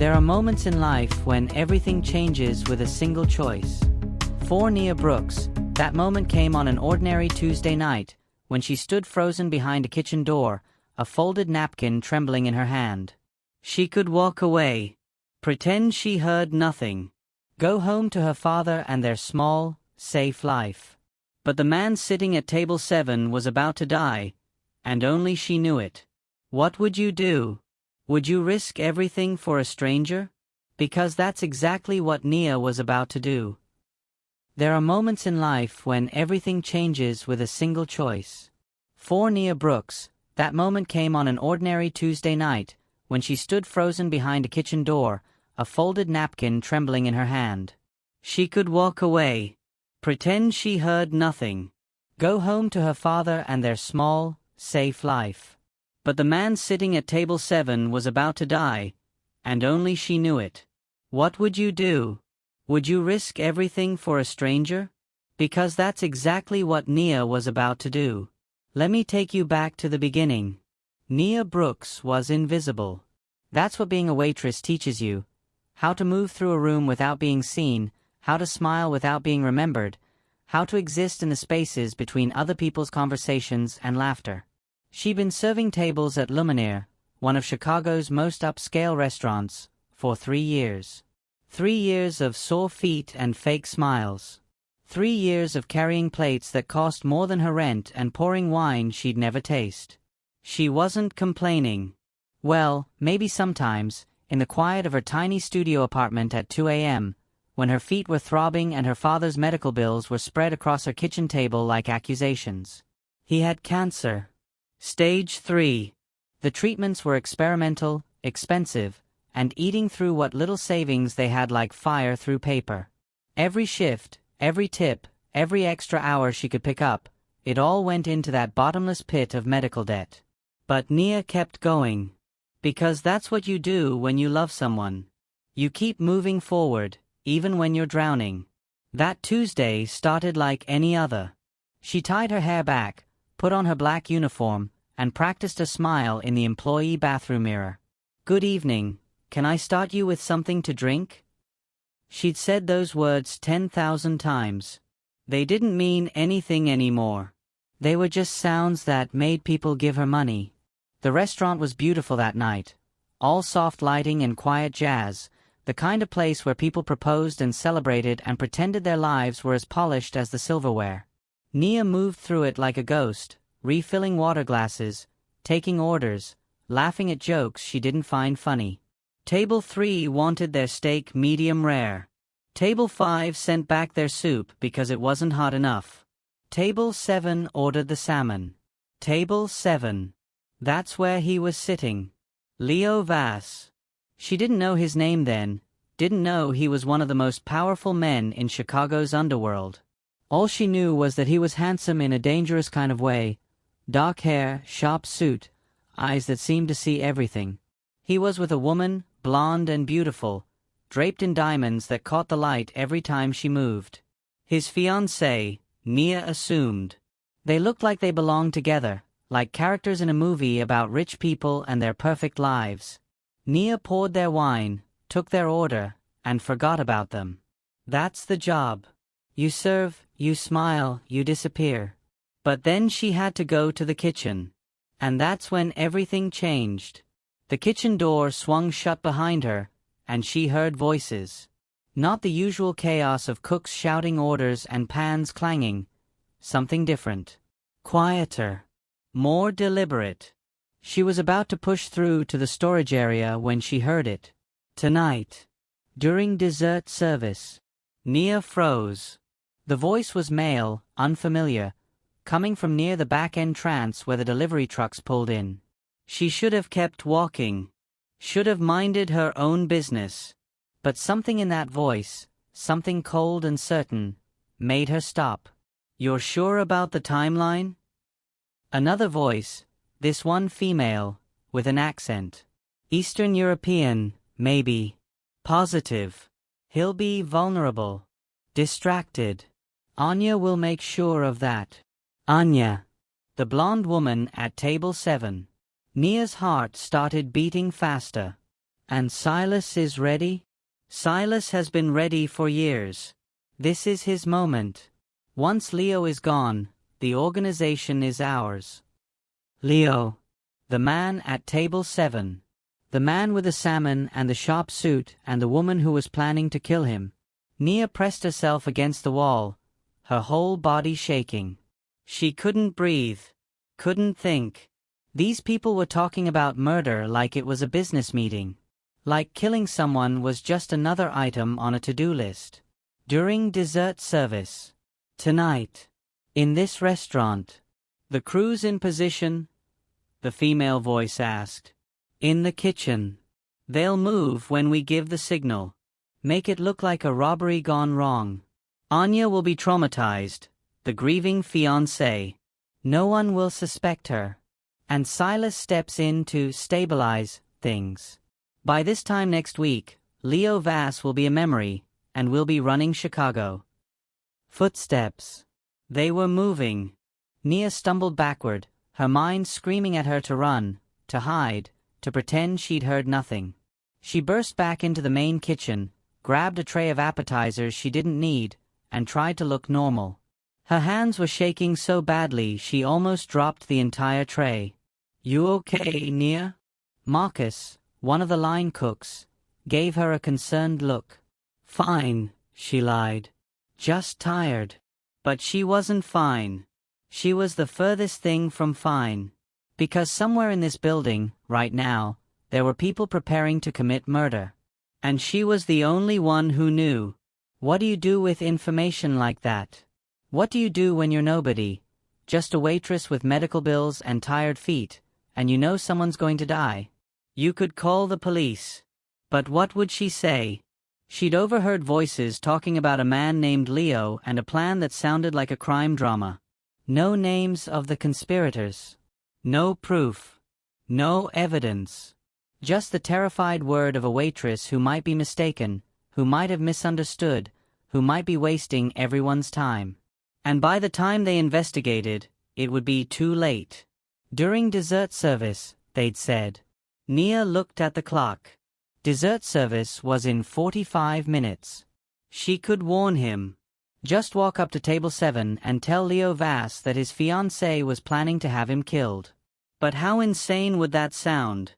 There are moments in life when everything changes with a single choice. For Nia Brooks, that moment came on an ordinary Tuesday night, when she stood frozen behind a kitchen door, a folded napkin trembling in her hand. She could walk away, pretend she heard nothing, go home to her father and their small, safe life. But the man sitting at table 7 was about to die, and only she knew it. What would you do? Would you risk everything for a stranger? Because that's exactly what Nia was about to do. There are moments in life when everything changes with a single choice. For Nia Brooks, that moment came on an ordinary Tuesday night, when she stood frozen behind a kitchen door, a folded napkin trembling in her hand. She could walk away, pretend she heard nothing, go home to her father and their small, safe life. But the man sitting at table 7 was about to die, and only she knew it. What would you do? Would you risk everything for a stranger? Because that's exactly what Nia was about to do. Let me take you back to the beginning. Nia Brooks was invisible. That's what being a waitress teaches you. How to move through a room without being seen, how to smile without being remembered, how to exist in the spaces between other people's conversations and laughter. She'd been serving tables at Luminaire, one of Chicago's most upscale restaurants, for 3 years. 3 years of sore feet and fake smiles. 3 years of carrying plates that cost more than her rent and pouring wine she'd never taste. She wasn't complaining. Well, maybe sometimes, in the quiet of her tiny studio apartment at 2 a.m., when her feet were throbbing and her father's medical bills were spread across her kitchen table like accusations. He had cancer. Stage 3. The treatments were experimental, expensive, and eating through what little savings they had like fire through paper. Every shift, every tip, every extra hour she could pick up, it all went into that bottomless pit of medical debt. But Nia kept going. Because that's what you do when you love someone. You keep moving forward, even when you're drowning. That Tuesday started like any other. She tied her hair back, put on her black uniform, and practiced a smile in the employee bathroom mirror. "Good evening, can I start you with something to drink?" She'd said those words 10,000 times. They didn't mean anything anymore. They were just sounds that made people give her money. The restaurant was beautiful that night. All soft lighting and quiet jazz, the kind of place where people proposed and celebrated and pretended their lives were as polished as the silverware. Nia moved through it like a ghost, refilling water glasses, taking orders, laughing at jokes she didn't find funny. Table 3 wanted their steak medium rare. Table 5 sent back their soup because it wasn't hot enough. Table 7 ordered the salmon. Table 7. That's where he was sitting. Leo Vass. She didn't know his name then, didn't know he was one of the most powerful men in Chicago's underworld. All she knew was that he was handsome in a dangerous kind of way. Dark hair, sharp suit, eyes that seemed to see everything. He was with a woman, blonde and beautiful, draped in diamonds that caught the light every time she moved. His fiancée, Nia assumed. They looked like they belonged together, like characters in a movie about rich people and their perfect lives. Nia poured their wine, took their order, and forgot about them. That's the job. You serve, you smile, you disappear. But then she had to go to the kitchen. And that's when everything changed. The kitchen door swung shut behind her, and she heard voices. Not the usual chaos of cooks shouting orders and pans clanging. Something different. Quieter. More deliberate. She was about to push through to the storage area when she heard it. Tonight. During dessert service. Nia froze. The voice was male, unfamiliar, coming from near the back entrance where the delivery trucks pulled in. She should have kept walking. Should have minded her own business. But something in that voice, something cold and certain, made her stop. "You're sure about the timeline?" Another voice, this one female, with an accent. "Eastern European, maybe. Positive. He'll be vulnerable. Distracted. Anya will make sure of that." Anya. The blonde woman at table 7. Nia's heart started beating faster. And Silas is ready? Silas has been ready for years. This is his moment. Once Leo is gone, the organization is ours. Leo. The man at table 7. The man with the salmon and the sharp suit and the woman who was planning to kill him. Nia pressed herself against the wall, her whole body shaking. She couldn't breathe, couldn't think. These people were talking about murder like it was a business meeting. Like killing someone was just another item on a to-do list. During dessert service. Tonight. In this restaurant. The crew's in position? The female voice asked. In the kitchen. They'll move when we give the signal. Make it look like a robbery gone wrong. Anya will be traumatized, the grieving fiancée. No one will suspect her. And Silas steps in to stabilize things. By this time next week, Leo Vass will be a memory, and will be running Chicago. Footsteps. They were moving. Nia stumbled backward, her mind screaming at her to run, to hide, to pretend she'd heard nothing. She burst back into the main kitchen, grabbed a tray of appetizers she didn't need, and tried to look normal. Her hands were shaking so badly she almost dropped the entire tray. You okay, Nia? Marcus, one of the line cooks, gave her a concerned look. Fine, she lied. Just tired. But she wasn't fine. She was the furthest thing from fine. Because somewhere in this building, right now, there were people preparing to commit murder. And she was the only one who knew. What do you do with information like that? What do you do when you're nobody? Just a waitress with medical bills and tired feet, and you know someone's going to die. You could call the police. But what would she say? She'd overheard voices talking about a man named Leo and a plan that sounded like a crime drama. No names of the conspirators. No proof. No evidence. Just the terrified word of a waitress who might be mistaken, who might have misunderstood, who might be wasting everyone's time. And by the time they investigated, it would be too late. During dessert service, they'd said. Nia looked at the clock. Dessert service was in 45 minutes. She could warn him. Just walk up to table 7 and tell Leo Vass that his fiancée was planning to have him killed. But how insane would that sound?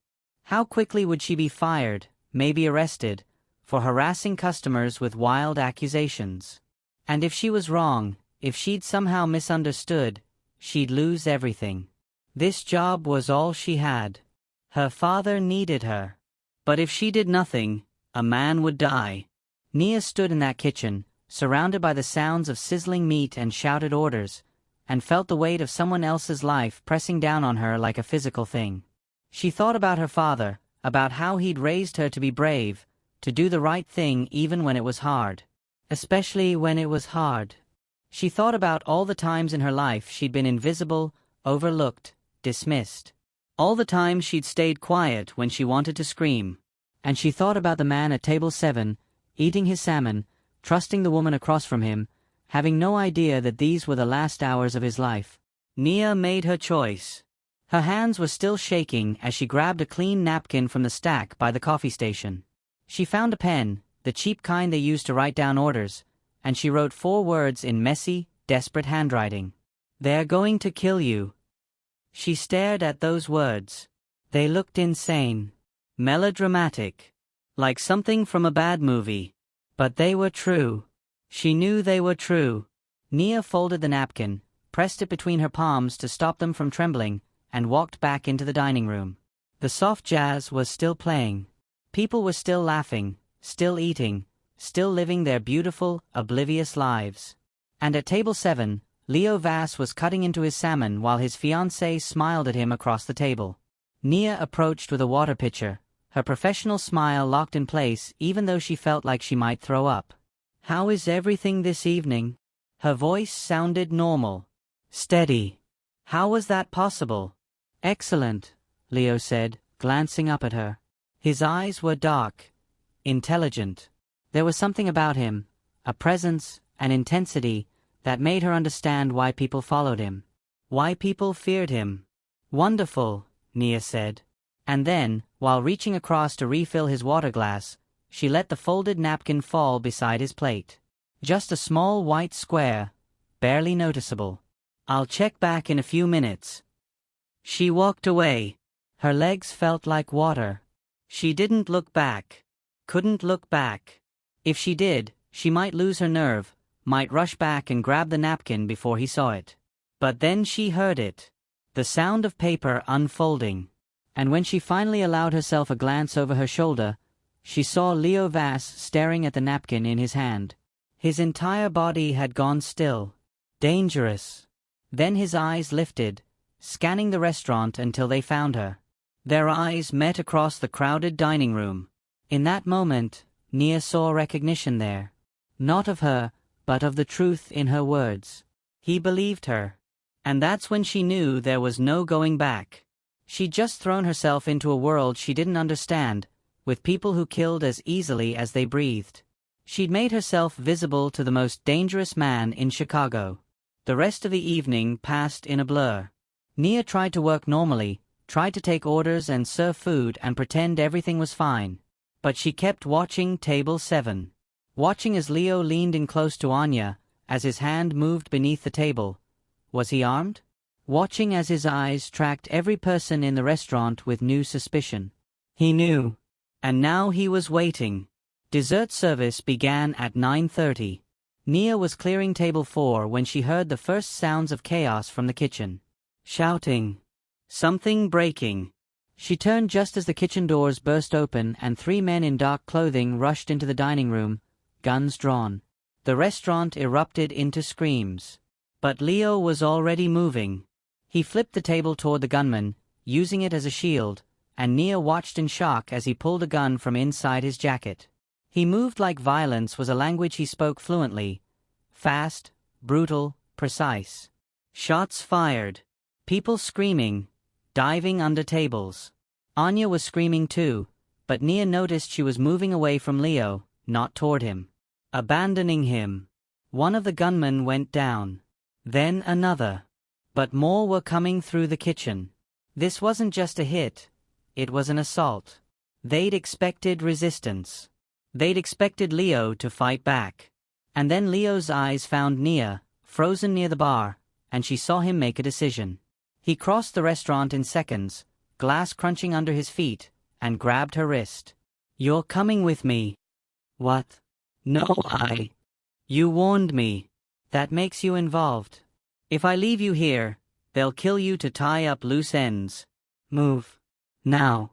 How quickly would she be fired, maybe arrested, for harassing customers with wild accusations? And if she was wrong, if she'd somehow misunderstood, she'd lose everything. This job was all she had. Her father needed her. But if she did nothing, a man would die. Nia stood in that kitchen, surrounded by the sounds of sizzling meat and shouted orders, and felt the weight of someone else's life pressing down on her like a physical thing. She thought about her father, about how he'd raised her to be brave, to do the right thing even when it was hard. Especially when it was hard. She thought about all the times in her life she'd been invisible, overlooked, dismissed. All the times she'd stayed quiet when she wanted to scream. And she thought about the man at table 7, eating his salmon, trusting the woman across from him, having no idea that these were the last hours of his life. Nia made her choice. Her hands were still shaking as she grabbed a clean napkin from the stack by the coffee station. She found a pen, the cheap kind they used to write down orders, and she wrote 4 words in messy, desperate handwriting. They're going to kill you. She stared at those words. They looked insane. Melodramatic. Like something from a bad movie. But they were true. She knew they were true. Nia folded the napkin, pressed it between her palms to stop them from trembling, and walked back into the dining room. The soft jazz was still playing. People were still laughing, still eating, still living their beautiful, oblivious lives. And at table 7, Leo Vass was cutting into his salmon while his fiancée smiled at him across the table. Nia approached with a water pitcher, her professional smile locked in place even though she felt like she might throw up. How is everything this evening? Her voice sounded normal. Steady. How was that possible? Excellent, Leo said, glancing up at her. His eyes were dark, intelligent. There was something about him, a presence, an intensity, that made her understand why people followed him. Why people feared him. Wonderful, Nia said. And then, While reaching across to refill his water glass, she let the folded napkin fall beside his plate. Just a small white square, barely noticeable. "I'll check back in a few minutes." She walked away. Her legs felt like water. She didn't look back. Couldn't look back. If she did, she might lose her nerve, might rush back and grab the napkin before he saw it. But then she heard it. The sound of paper unfolding. And when she finally allowed herself a glance over her shoulder, she saw Leo Vass staring at the napkin in his hand. His entire body had gone still. Dangerous. Then his eyes lifted, scanning the restaurant until they found her. Their eyes met across the crowded dining room. In that moment, Nia saw recognition there. Not of her, but of the truth in her words. He believed her. And that's when she knew there was no going back. She'd just thrown herself into a world she didn't understand, with people who killed as easily as they breathed. She'd made herself visible to the most dangerous man in Chicago. The rest of the evening passed in a blur. Nia tried to work normally, tried to take orders and serve food and pretend everything was fine. But she kept watching Table 7. Watching as Leo leaned in close to Anya, as his hand moved beneath the table. Was he armed? Watching as his eyes tracked every person in the restaurant with new suspicion. He knew. And now he was waiting. Dessert service began at 9:30. Nia was clearing table 4 when she heard the first sounds of chaos from the kitchen. Shouting. Something breaking. She turned just as the kitchen doors burst open and 3 men in dark clothing rushed into the dining room, guns drawn. The restaurant erupted into screams. But Leo was already moving. He flipped the table toward the gunman, using it as a shield, and Nia watched in shock as he pulled a gun from inside his jacket. He moved like violence was a language he spoke fluently. Fast, brutal, precise. Shots fired. People screaming, diving under tables. Anya was screaming too, but Nia noticed she was moving away from Leo, not toward him. Abandoning him. One of the gunmen went down. Then another. But more were coming through the kitchen. This wasn't just a hit, it was an assault. They'd expected resistance. They'd expected Leo to fight back. And then Leo's eyes found Nia, frozen near the bar, and she saw him make a decision. He crossed the restaurant in seconds, glass crunching under his feet, and grabbed her wrist. "You're coming with me." "What?" "No, You warned me. That makes you involved. If I leave you here, they'll kill you to tie up loose ends. Move. Now."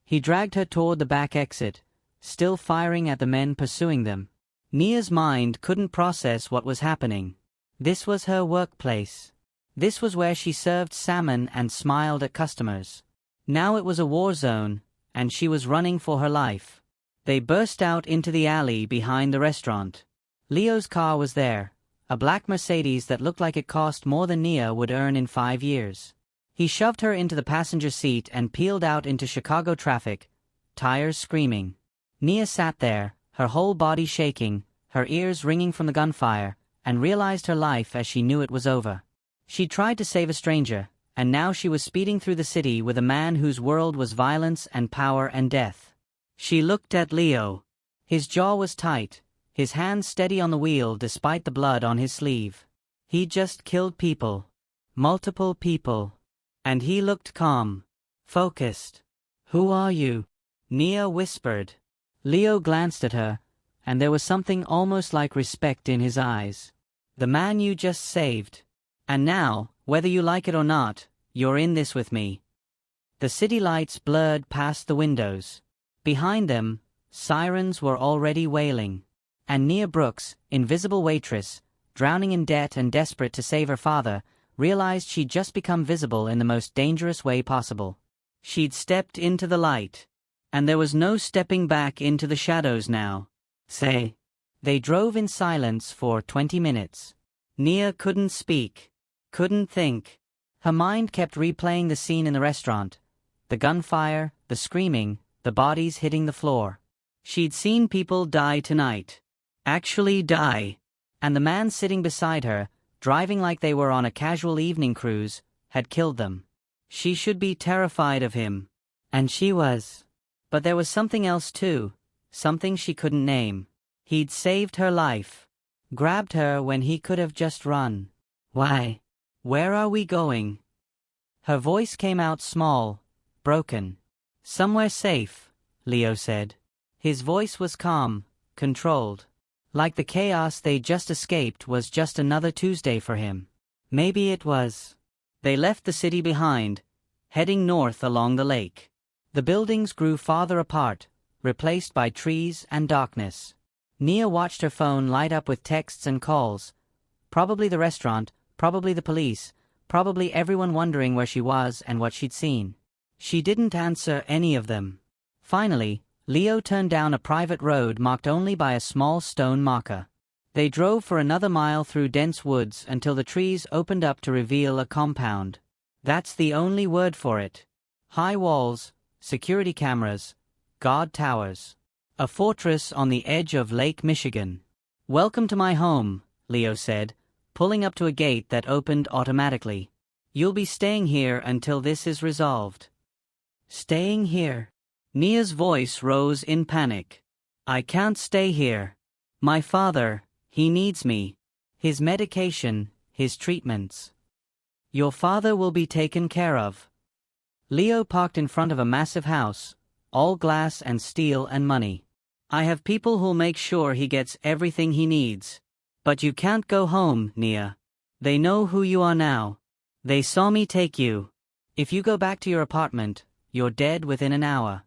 He dragged her toward the back exit, still firing at the men pursuing them. Nia's mind couldn't process what was happening. This was her workplace. This was where she served salmon and smiled at customers. Now it was a war zone, and she was running for her life. They burst out into the alley behind the restaurant. Leo's car was there, a black Mercedes that looked like it cost more than Nia would earn in 5 years. He shoved her into the passenger seat and peeled out into Chicago traffic, tires screaming. Nia sat there, her whole body shaking, her ears ringing from the gunfire, and realized her life as she knew it was over. She tried to save a stranger, and now she was speeding through the city with a man whose world was violence and power and death. She looked at Leo. His jaw was tight, his hands steady on the wheel despite the blood on his sleeve. He just killed people. Multiple people. And he looked calm. Focused. "Who are you?" Nia whispered. Leo glanced at her, and there was something almost like respect in his eyes. "The man you just saved. And now, whether you like it or not, you're in this with me." The city lights blurred past the windows. Behind them, sirens were already wailing. And Nia Brooks, invisible waitress, drowning in debt and desperate to save her father, realized she'd just become visible in the most dangerous way possible. She'd stepped into the light. And there was no stepping back into the shadows now. They drove in silence for 20 minutes. Nia couldn't speak. Couldn't think. Her mind kept replaying the scene in the restaurant. The gunfire, the screaming, the bodies hitting the floor. She'd seen people die tonight. Actually die. And the man sitting beside her, driving like they were on a casual evening cruise, had killed them. She should be terrified of him. And she was. But there was something else too, something she couldn't name. He'd saved her life. Grabbed her when he could have just run. Why? Where are we going? Her voice came out small, broken. Somewhere safe, Leo said. His voice was calm, controlled. Like the chaos they just escaped was just another Tuesday for him. Maybe it was. They left the city behind, heading north along the lake. The buildings grew farther apart, replaced by trees and darkness. Nia watched her phone light up with texts and calls. Probably the restaurant, probably the police, probably everyone wondering where she was and what she'd seen. She didn't answer any of them. Finally, Leo turned down a private road marked only by a small stone marker. They drove for another mile through dense woods until the trees opened up to reveal a compound. That's the only word for it. High walls, security cameras, guard towers. A fortress on the edge of Lake Michigan. "Welcome to my home," Leo said, pulling up to a gate that opened automatically. "You'll be staying here until this is resolved." "Staying here?" Nia's voice rose in panic. "I can't stay here. My father, he needs me. His medication, his treatments." "Your father will be taken care of." Leo parked in front of a massive house, all glass and steel and money. "I have people who'll make sure he gets everything he needs. But you can't go home, Nia. They know who you are now. They saw me take you. If you go back to your apartment, you're dead within an hour."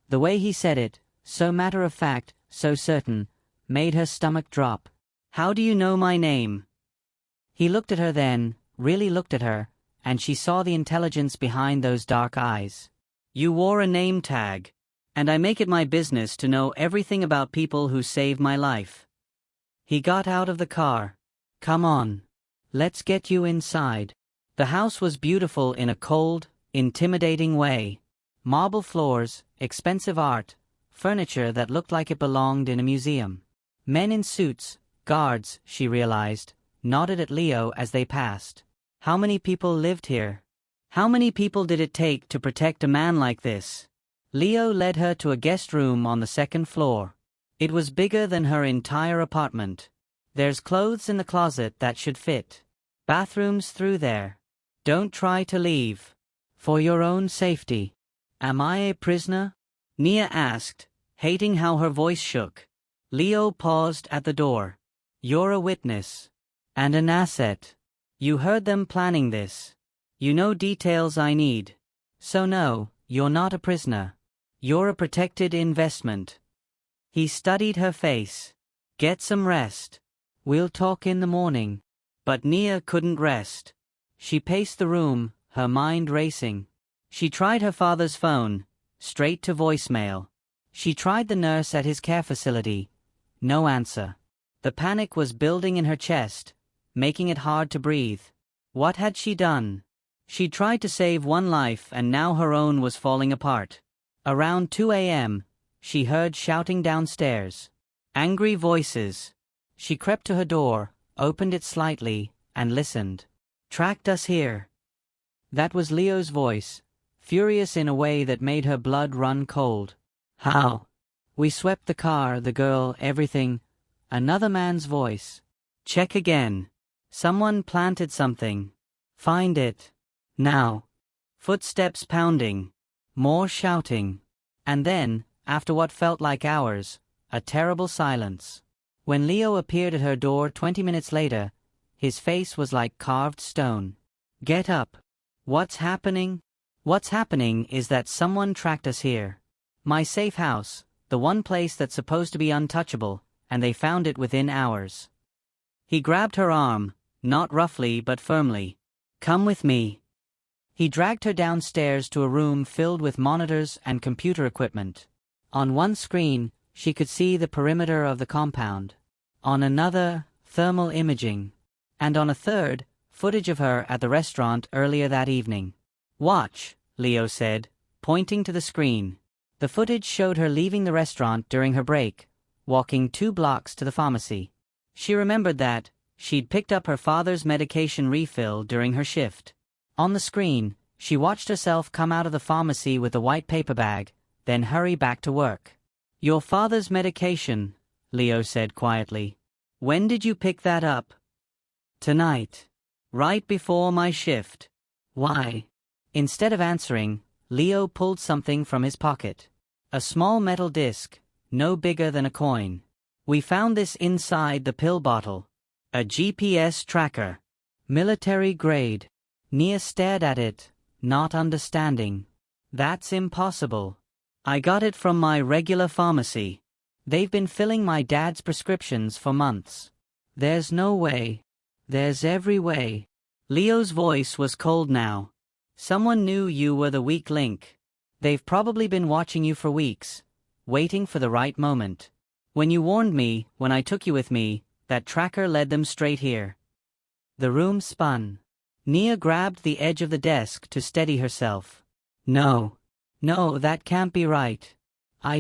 The way he said it, so matter-of-fact, so certain, made her stomach drop. "How do you know my name?" He looked at her then, really looked at her, and she saw the intelligence behind those dark eyes. "You wore a name tag. And I make it my business to know everything about people who saved my life." He got out of the car. "Come on. Let's get you inside." The house was beautiful in a cold, intimidating way. Marble floors, expensive art, furniture that looked like it belonged in a museum. Men in suits, guards, she realized, nodded at Leo as they passed. How many people lived here? How many people did it take to protect a man like this? Leo led her to a guest room on the second floor. It was bigger than her entire apartment. "There's clothes in the closet that should fit. Bathrooms through there. Don't try to leave. For your own safety." "Am I a prisoner?" Nia asked, hating how her voice shook. Leo paused at the door. "You're a witness. And an asset. You heard them planning this. You know details I need. So no, you're not a prisoner. You're a protected investment." He studied her face. "Get some rest. We'll talk in the morning." But Nia couldn't rest. She paced the room, her mind racing. She tried her father's phone, straight to voicemail. She tried the nurse at his care facility. No answer. The panic was building in her chest, making it hard to breathe. What had she done? She'd tried to save one life and now her own was falling apart. Around 2 a.m., she heard shouting downstairs. Angry voices. She crept to her door, opened it slightly, and listened. "Tracked us here." That was Leo's voice, furious in a way that made her blood run cold. "How?" "We swept the car, the girl, everything." Another man's voice. "Check again. Someone planted something. Find it. Now." Footsteps pounding. More shouting. And then, after what felt like hours, a terrible silence. When Leo appeared at her door 20 minutes later, his face was like carved stone. "Get up. What's happening?" "What's happening is that someone tracked us here. My safe house, the one place that's supposed to be untouchable, and they found it within hours." He grabbed her arm, not roughly but firmly. "Come with me." He dragged her downstairs to a room filled with monitors and computer equipment. On one screen, she could see the perimeter of the compound. On another, thermal imaging. And on a third, footage of her at the restaurant earlier that evening. "Watch," Leo said, pointing to the screen. The footage showed her leaving the restaurant during her break, walking 2 blocks to the pharmacy. She remembered that she'd picked up her father's medication refill during her shift. On the screen, She watched herself come out of the pharmacy with the white paper bag, then hurry back to work. "Your father's medication," Leo said quietly. "When did you pick that up?" "Tonight. Right before my shift." "Why?" Instead of answering, Leo pulled something from his pocket. A small metal disc, no bigger than a coin. "We found this inside the pill bottle. A GPS tracker. Military grade." Nia stared at it, not understanding. "That's impossible. I got it from my regular pharmacy. They've been filling my dad's prescriptions for months." "There's no way." "There's every way." Leo's voice was cold now. "Someone knew you were the weak link. They've probably been watching you for weeks, waiting for the right moment. When you warned me, when I took you with me, that tracker led them straight here." The room spun. Nia grabbed the edge of the desk to steady herself. "No. No, that can't be right. I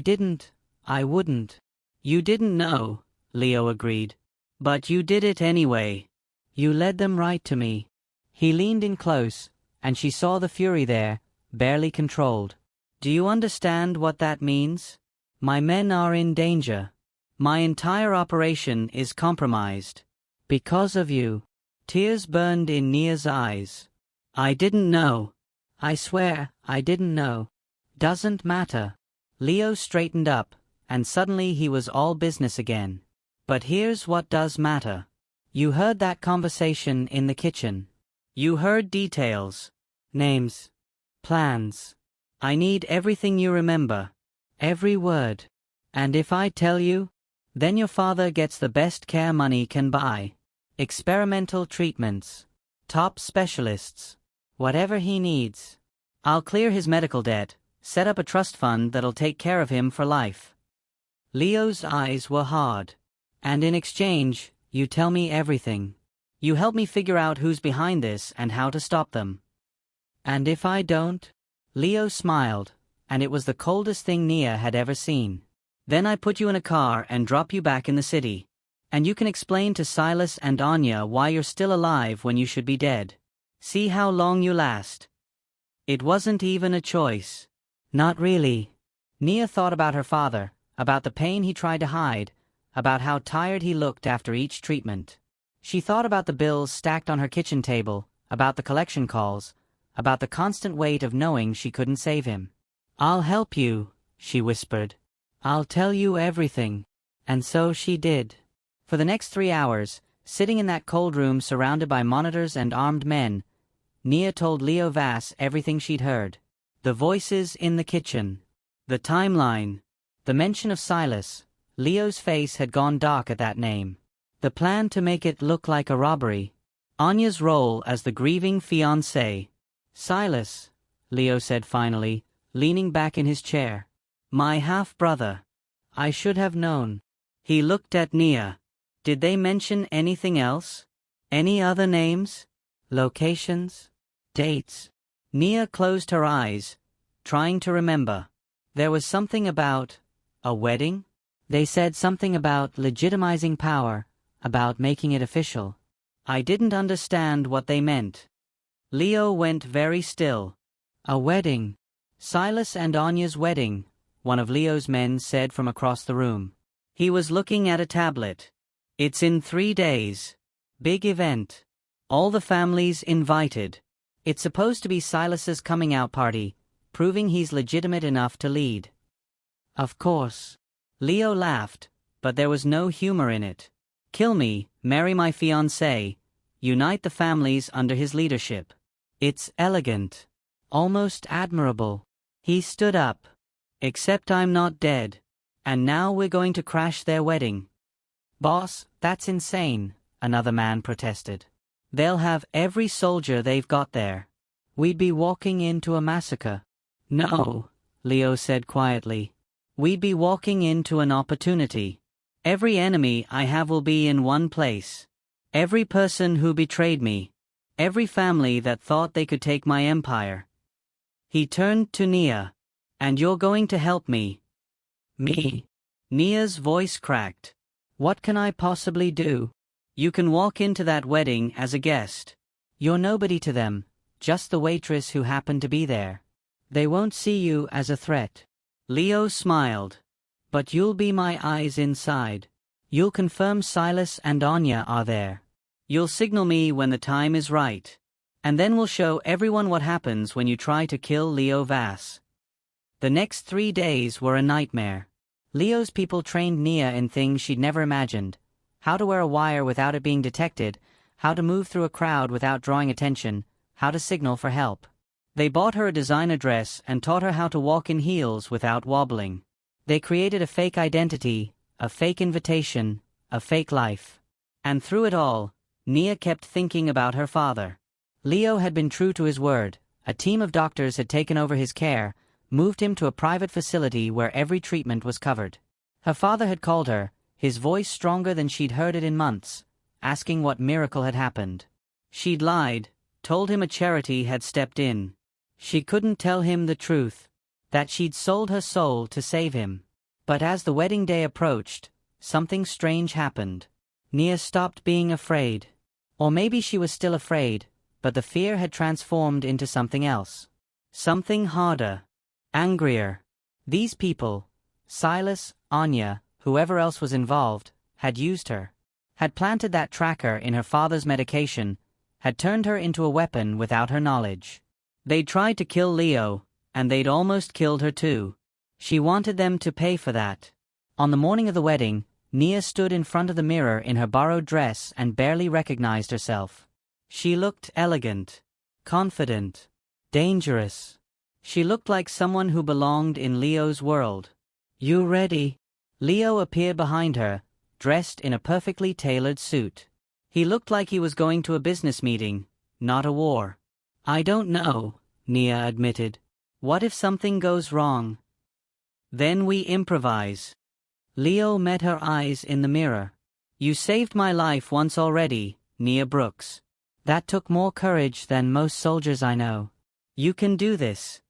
wouldn't." "You didn't know," Leo agreed. "But you did it anyway. You led them right to me." He leaned in close, and she saw the fury there, barely controlled. "Do you understand what that means? My men are in danger. My entire operation is compromised. Because of you." Tears burned in Nia's eyes. "I didn't know. I swear, I didn't know." "Doesn't matter." Leo straightened up, and suddenly he was all business again. "But here's what does matter. You heard that conversation in the kitchen. You heard details. Names. Plans. I need everything you remember. Every word. And if I tell you, then your father gets the best care money can buy. Experimental treatments. Top specialists. Whatever he needs. I'll clear his medical debt, set up a trust fund that'll take care of him for life." Leo's eyes were hard. "And in exchange, you tell me everything. You help me figure out who's behind this and how to stop them." "And if I don't?" Leo smiled, and it was the coldest thing Nia had ever seen. "Then I put you in a car and drop you back in the city. And you can explain to Silas and Anya why you're still alive when you should be dead. See how long you last." It wasn't even a choice. Not really. Nia thought about her father, about the pain he tried to hide, about how tired he looked after each treatment. She thought about the bills stacked on her kitchen table, about the collection calls, about the constant weight of knowing she couldn't save him. "I'll help you," she whispered. "I'll tell you everything." And so she did. For the next 3 hours, sitting in that cold room surrounded by monitors and armed men, Nia told Leo Vass everything she'd heard. The voices in the kitchen. The timeline. The mention of Silas. Leo's face had gone dark at that name. The plan to make it look like a robbery. Anya's role as the grieving fiancée. "Silas," Leo said finally, leaning back in his chair. "My half-brother. I should have known." He looked at Nia. "Did they mention anything else? Any other names? Locations? Dates?" Nia closed her eyes, trying to remember. There was something about a wedding? They said something about legitimizing power, about making it official. I didn't understand what they meant. Leo went very still. "A wedding. Silas and Anya's wedding," one of Leo's men said from across the room. He was looking at a tablet. "It's in 3 days. Big event. All the families invited. It's supposed to be Silas's coming out party, proving he's legitimate enough to lead." "Of course." Leo laughed, but there was no humor in it. "Kill me, marry my fiancée, unite the families under his leadership. It's elegant. Almost admirable." He stood up. "Except I'm not dead. And now we're going to crash their wedding." "Boss, that's insane," another man protested. "They'll have every soldier they've got there. We'd be walking into a massacre." "No," Leo said quietly. "We'd be walking into an opportunity. Every enemy I have will be in one place. Every person who betrayed me. Every family that thought they could take my empire." He turned to Nia. "And you're going to help me." "Me?" Nia's voice cracked. "What can I possibly do?" "You can walk into that wedding as a guest. You're nobody to them, just the waitress who happened to be there. They won't see you as a threat. Leo smiled. But you'll be my eyes inside. You'll confirm Silas and Anya are there. You'll signal me when the time is right. And then we'll show everyone what happens when you try to kill Leo Vass. The next 3 days were a nightmare. Leo's people trained Nia in things she'd never imagined. How to wear a wire without it being detected, how to move through a crowd without drawing attention, how to signal for help. They bought her a designer dress and taught her how to walk in heels without wobbling. They created a fake identity, a fake invitation, a fake life. And through it all, Nia kept thinking about her father. Leo had been true to his word. A team of doctors had taken over his care, moved him to a private facility where every treatment was covered. Her father had called her, his voice stronger than she'd heard it in months, asking what miracle had happened. She'd lied, told him a charity had stepped in. She couldn't tell him the truth, that she'd sold her soul to save him. But as the wedding day approached, something strange happened. Nia stopped being afraid. Or maybe she was still afraid, but the fear had transformed into something else. Something harder. Angrier. These people, Silas, Anya, whoever else was involved, had used her. Had planted that tracker in her father's medication, had turned her into a weapon without her knowledge. They'd tried to kill Leo, and they'd almost killed her too. She wanted them to pay for that. On the morning of the wedding, Nia stood in front of the mirror in her borrowed dress and barely recognized herself. She looked elegant, confident, dangerous. She looked like someone who belonged in Leo's world. "You ready?" Leo appeared behind her, dressed in a perfectly tailored suit. He looked like he was going to a business meeting, not a war. "I don't know," Nia admitted. "What if something goes wrong?" "Then we improvise." Leo met her eyes in the mirror. "You saved my life once already, Nia Brooks. That took more courage than most soldiers I know. You can do this."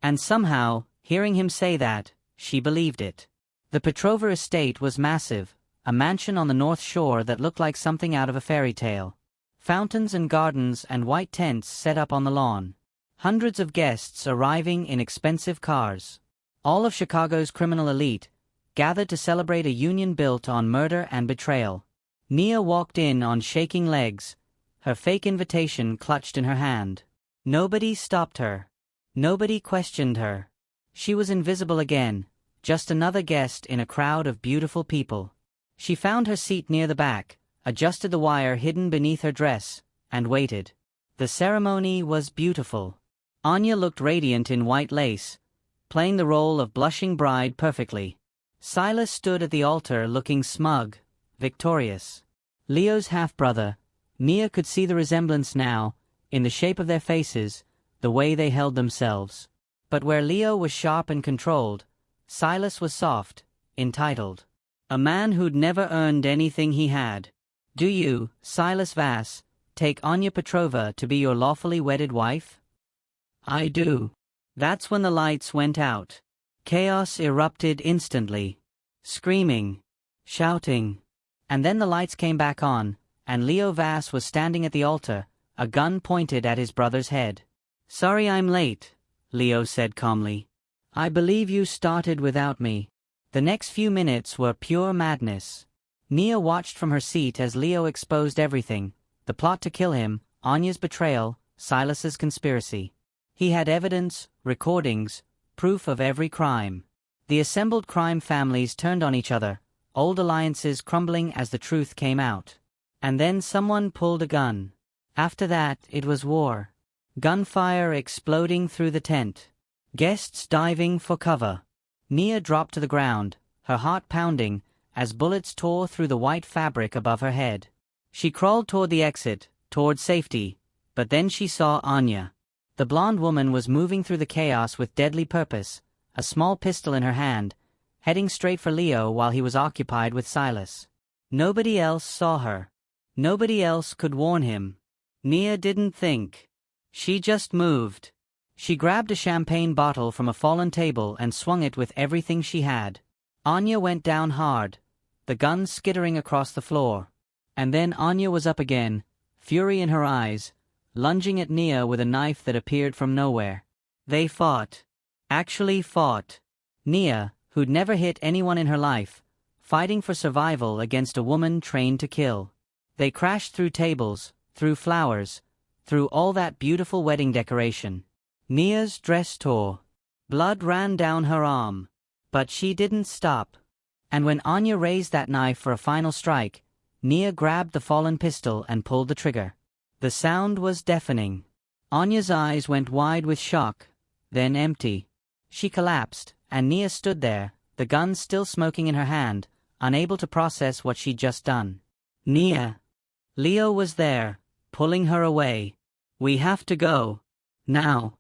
And somehow, hearing him say that, she believed it. The Petrova estate was massive, a mansion on the North Shore that looked like something out of a fairy tale. Fountains and gardens and white tents set up on the lawn. Hundreds of guests arriving in expensive cars. All of Chicago's criminal elite, gathered to celebrate a union built on murder and betrayal. Nia walked in on shaking legs, her fake invitation clutched in her hand. Nobody stopped her. Nobody questioned her. She was invisible again, just another guest in a crowd of beautiful people. She found her seat near the back, adjusted the wire hidden beneath her dress, and waited. The ceremony was beautiful. Anya looked radiant in white lace, playing the role of blushing bride perfectly. Silas stood at the altar looking smug, victorious. Leo's half-brother, Nia could see the resemblance now, in the shape of their faces, the way they held themselves. But where Leo was sharp and controlled, Silas was soft, entitled. A man who'd never earned anything he had. "Do you, Silas Vass, take Anya Petrova to be your lawfully wedded wife?" "I do." That's when the lights went out. Chaos erupted instantly. Screaming, shouting. And then the lights came back on, and Leo Vass was standing at the altar, a gun pointed at his brother's head. "Sorry I'm late," Leo said calmly. "I believe you started without me." The next few minutes were pure madness. Nia watched from her seat as Leo exposed everything, the plot to kill him, Anya's betrayal, Silas's conspiracy. He had evidence, recordings, proof of every crime. The assembled crime families turned on each other, old alliances crumbling as the truth came out. And then someone pulled a gun. After that, it was war. Gunfire exploding through the tent. Guests diving for cover. Nia dropped to the ground, her heart pounding, as bullets tore through the white fabric above her head. She crawled toward the exit, toward safety, but then she saw Anya. The blonde woman was moving through the chaos with deadly purpose, a small pistol in her hand, heading straight for Leo while he was occupied with Silas. Nobody else saw her. Nobody else could warn him. Nia didn't think. She just moved. She grabbed a champagne bottle from a fallen table and swung it with everything she had. Anya went down hard, the gun skittering across the floor. And then Anya was up again, fury in her eyes, lunging at Nia with a knife that appeared from nowhere. They fought. Actually fought. Nia, who'd never hit anyone in her life, fighting for survival against a woman trained to kill. They crashed through tables, through flowers, through all that beautiful wedding decoration. Nia's dress tore. Blood ran down her arm. But she didn't stop. And when Anya raised that knife for a final strike, Nia grabbed the fallen pistol and pulled the trigger. The sound was deafening. Anya's eyes went wide with shock, then empty. She collapsed, and Nia stood there, the gun still smoking in her hand, unable to process what she'd just done. Nia. Leo was there, pulling her away. We have to go. Now.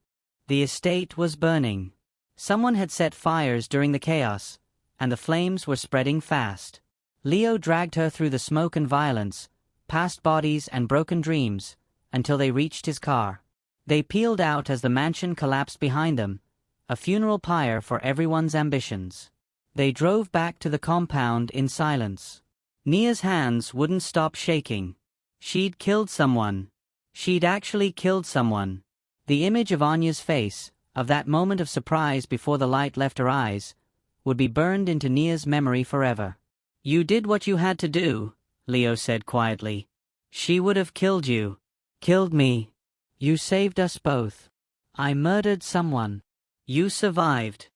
The estate was burning. Someone had set fires during the chaos, and the flames were spreading fast. Leo dragged her through the smoke and violence, past bodies and broken dreams, until they reached his car. They peeled out as the mansion collapsed behind them, a funeral pyre for everyone's ambitions. They drove back to the compound in silence. Nia's hands wouldn't stop shaking. She'd killed someone. She'd actually killed someone. The image of Anya's face, of that moment of surprise before the light left her eyes, would be burned into Nia's memory forever. You did what you had to do, Leo said quietly. She would have killed you. Killed me. You saved us both. I murdered someone. You survived.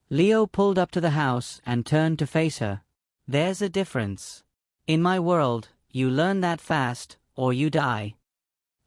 Leo pulled up to the house and turned to face her. There's a difference. In my world, you learn that fast, or you die.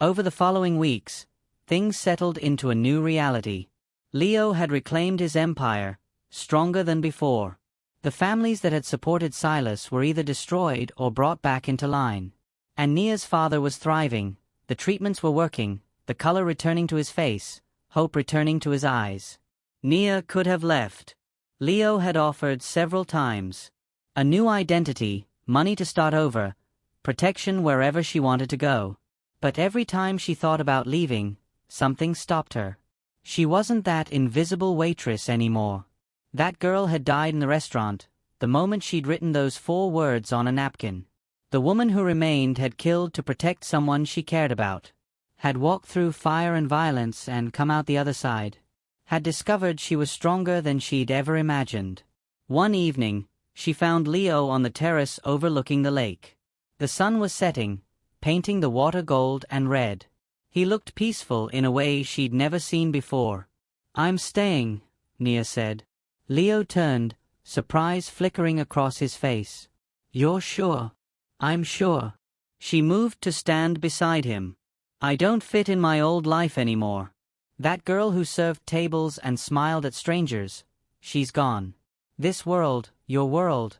Over the following weeks, things settled into a new reality. Leo had reclaimed his empire, stronger than before. The families that had supported Silas were either destroyed or brought back into line. And Nia's father was thriving, the treatments were working, the color returning to his face, hope returning to his eyes. Nia could have left. Leo had offered several times. A new identity, money to start over, protection wherever she wanted to go. But every time she thought about leaving, something stopped her. She wasn't that invisible waitress anymore. That girl had died in the restaurant, the moment she'd written those 4 words on a napkin. The woman who remained had killed to protect someone she cared about. Had walked through fire and violence and come out the other side. Had discovered she was stronger than she'd ever imagined. One evening, she found Leo on the terrace overlooking the lake. The sun was setting, painting the water gold and red. He looked peaceful in a way she'd never seen before. I'm staying, Nia said. Leo turned, surprise flickering across his face. You're sure? I'm sure. She moved to stand beside him. I don't fit in my old life anymore. That girl who served tables and smiled at strangers, she's gone. This world, your world,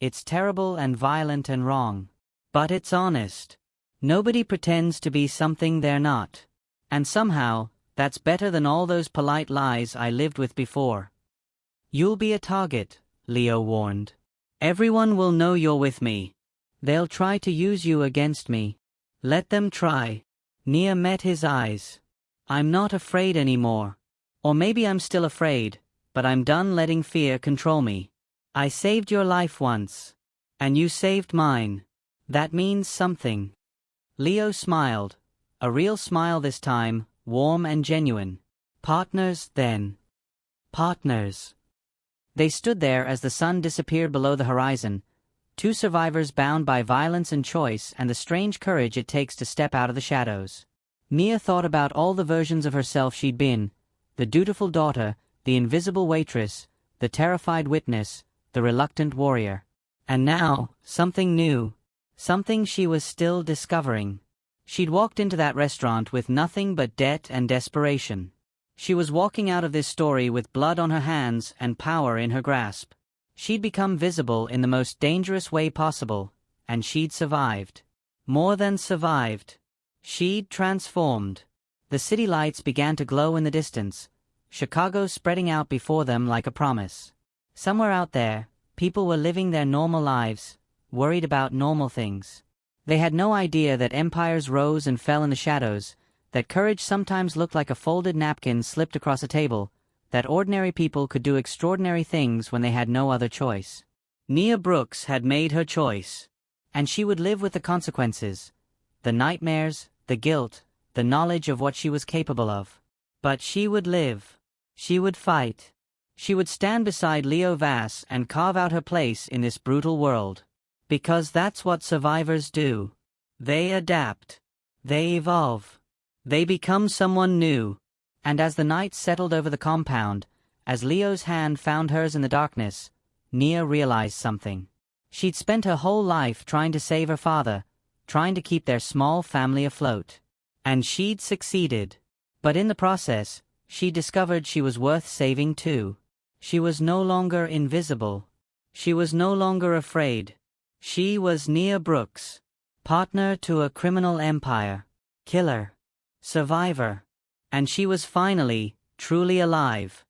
it's terrible and violent and wrong. But it's honest. Nobody pretends to be something they're not. And somehow, that's better than all those polite lies I lived with before. You'll be a target, Leo warned. Everyone will know you're with me. They'll try to use you against me. Let them try. Nia met his eyes. I'm not afraid anymore. Or maybe I'm still afraid, but I'm done letting fear control me. I saved your life once. And you saved mine. That means something. Leo smiled. A real smile this time, warm and genuine. Partners, then. Partners. They stood there as the sun disappeared below the horizon, 2 survivors bound by violence and choice and the strange courage it takes to step out of the shadows. Nia thought about all the versions of herself she'd been, the dutiful daughter, the invisible waitress, the terrified witness, the reluctant warrior. And now, something new. Something she was still discovering. She'd walked into that restaurant with nothing but debt and desperation. She was walking out of this story with blood on her hands and power in her grasp. She'd become visible in the most dangerous way possible, and she'd survived. More than survived. She'd transformed. The city lights began to glow in the distance, Chicago spreading out before them like a promise. Somewhere out there, people were living their normal lives, worried about normal things. They had no idea that empires rose and fell in the shadows, that courage sometimes looked like a folded napkin slipped across a table, that ordinary people could do extraordinary things when they had no other choice. Nia Brooks had made her choice, and she would live with the consequences, the nightmares, the guilt, the knowledge of what she was capable of. But she would live. She would fight. She would stand beside Leo Vass and carve out her place in this brutal world. Because that's what survivors do. They adapt. They evolve. They become someone new. And as the night settled over the compound, as Leo's hand found hers in the darkness, Nia realized something. She'd spent her whole life trying to save her father, trying to keep their small family afloat. And she'd succeeded. But in the process, she discovered she was worth saving too. She was no longer invisible. She was no longer afraid. She was Nia Brooks, partner to a criminal empire, killer, survivor. And she was finally, truly alive.